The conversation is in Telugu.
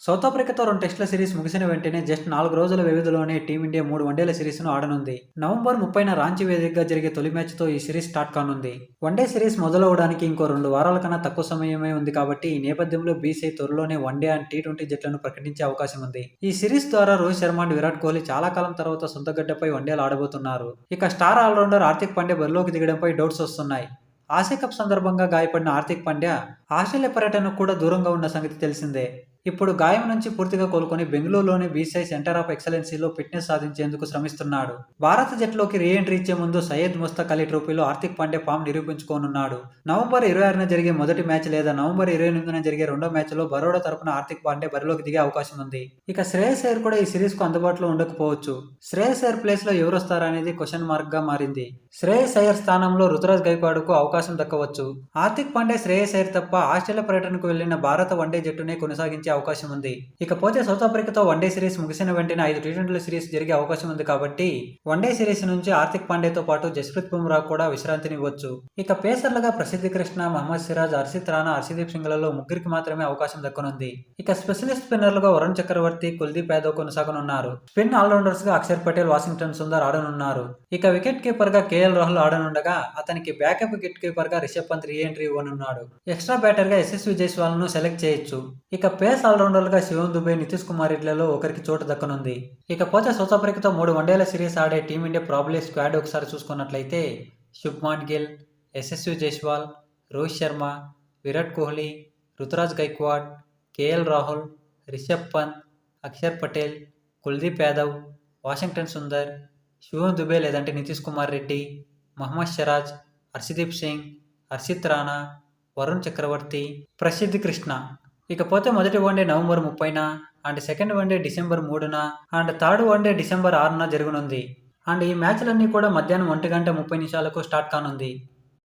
సౌత్ ఆఫ్రికాతో 2 టెస్టుల సిరీస్ ముగిసిన వెంటనే జస్ట్ 4 రోజుల వ్యవధిలోనే టీమిండియా 3 వన్డేల సిరీస్‌ను ఆడనుంది. నవంబర్ 30న రాంచీ వేదికగా జరిగే తొలి మ్యాచ్‌తో ఈ సిరీస్ స్టార్ట్ కానుంది. వన్డే సిరీస్ మొదలవడానికి ఇంకో 2 వారాల కన్నా తక్కువ సమయమే ఉంది కాబట్టి ఈ నేపథ్యంలో బీసీసీఐ త్వరలోనే వన్డే అండ్ టీ20 జట్లను ప్రకటించే అవకాశం ఉంది. ఈ సిరీస్ ద్వారా రోహిత్ శర్మ అండ్ విరాట్ కోహ్లీ చాలా కాలం తర్వాత సొంత గడ్డపై వన్డేలు ఆడబోతున్నారు. ఇక స్టార్ ఆల్రౌండర్ హార్దిక్ పాండ్యా బరిలోకి దిగడంపై డౌట్స్ వస్తున్నాయి. ఆసియా కప్ సందర్భంగా గాయపడిన హార్దిక్ పాండ్యా ఆస్ట్రేలియా పర్యటనకు కూడా దూరంగా ఉన్న సంగతి తెలిసిందే. ఇప్పుడు గాయం నుంచి పూర్తిగా కోలుకొని బెంగళూరులోని బీసీసీఐ సెంటర్ ఆఫ్ ఎక్సలెన్సీలో ఫిట్నెస్ సాధించేందుకు శ్రమిస్తున్నాడు. భారత జట్టులోకి రీ ఎంట్రీ ఇచ్చే ముందు సయ్యద్ ముస్తక్ అలీ ట్రోఫీలో హార్దిక్ పాండ్యా ఫామ్ నిరూపించుకోనున్నాడు. నవంబర్ 26న జరిగే మొదటి మ్యాచ్ లేదా నవంబర్ 28న జరిగే రెండో మ్యాచ్లో బరోడా తరపున హార్దిక్ పాండ్యా బరిలోకి దిగే అవకాశం ఉంది. ఇక శ్రేయస్ అయ్యర్ కూడా ఈ సిరీస్ కు అందుబాటులో ఉండకపోవచ్చు. శ్రేయస్ అయ్యర్ ప్లేస్ లో ఎవరు వస్తారనేది క్వశ్చన్ మార్క్ గా మారింది. శ్రేయస్ అయ్యర్ స్థానంలో రుతురాజ్ గైక్వాడ్కు అవకాశం దక్కవచ్చు. హార్దిక్ పాండ్యా శ్రేయస్ అయ్యర్ తప్ప ఆస్ట్రేలియా పర్యటనకు వెళ్లిన భారత వన్డే జట్టునే కొనసాగించే అవకాశం ఉంది. ఇకపోతే సౌత్ ఆఫ్రికాతో వన్డే సిరీస్ ముగిసిన వెంటనే 5 టీ20 సిరీస్ జరిగే అవకాశం ఉంది కాబట్టి వన్డే సిరీస్ నుంచి హార్దిక్ పాండ్యాతో పాటు జస్ప్రీత్ బుమ్రా కూడా విశ్రాంతినివ్వచ్చు. ఇక పేసర్లుగా ప్రసిద్ధి కృష్ణ, మహమ్మద్ సిరాజ్, హర్షిత్ రాణా, హర్షదీప్ సింగ్లలో ముగ్గురికి మాత్రమే అవకాశం దక్కనుంది. ఇక స్పెషలిస్ట్ స్పిన్నర్లుగా వరుణ్ చక్రవర్తి, కుల్దీప్ యాదవ్ కొనసాగనున్నారు. స్పిన్ ఆల్రౌండర్స్ గా అక్షర్ పటేల్, వాషింగ్టన్ సుందర్ ఆడనున్నారు. ఇక వికెట్ కీపర్ గా కేఎల్ రాహుల్ ఆడనుండగా అతనికి బ్యాకప్ వికెట్ కీపర్ గా రిషబ్ పంత్ రీ ఎంట్రీ ఇవ్వనున్నాడు. ఎక్స్ట్రా బ్యాటర్ గా యశస్వి జైస్వాల్ ను సెలెక్ట్ చేయొచ్చు. ఇక పేస్ ఆల్రౌండర్ గా శివం దుబే, నితీష్ కుమార్ రెడ్డిలలో ఒకరికి చోటు దక్కనుంది. ఇకపోతే సౌత్ ఆఫ్రికాతో 3 వన్డేల సిరీస్ ఆడే టీమిండియా ప్రాబబ్లీ స్క్వాడ్ ఒకసారి చూసుకున్నట్లయితే శుభ్మాన్ గిల్, యశస్వి జైస్వాల్, రోహిత్ శర్మ, విరాట్ కోహ్లీ, రుతురాజ్ గైక్వాడ్, కేఎల్ రాహుల్, రిషబ్ పంత్, అక్షర్ పటేల్, కుల్దీప్ యాదవ్, వాషింగ్టన్ సుందర్, శివం దుబే లేదంటే నితీష్ కుమార్ రెడ్డి, మహమ్మద్ సిరాజ్, హర్షదీప్ సింగ్, హర్షిత్ రాణా, వరుణ్ చక్రవర్తి, ప్రసిద్ధి కృష్ణ. ఇకపోతే మొదటి వన్డే నవంబర్ 30న అండ్ సెకండ్ వన్డే డిసెంబర్ 3న అండ్ థర్డ్ వన్డే డిసెంబర్ 6న జరగనుంది. అండ్ ఈ మ్యాచ్లన్నీ కూడా మధ్యాహ్నం 1:30 స్టార్ట్ కానుంది.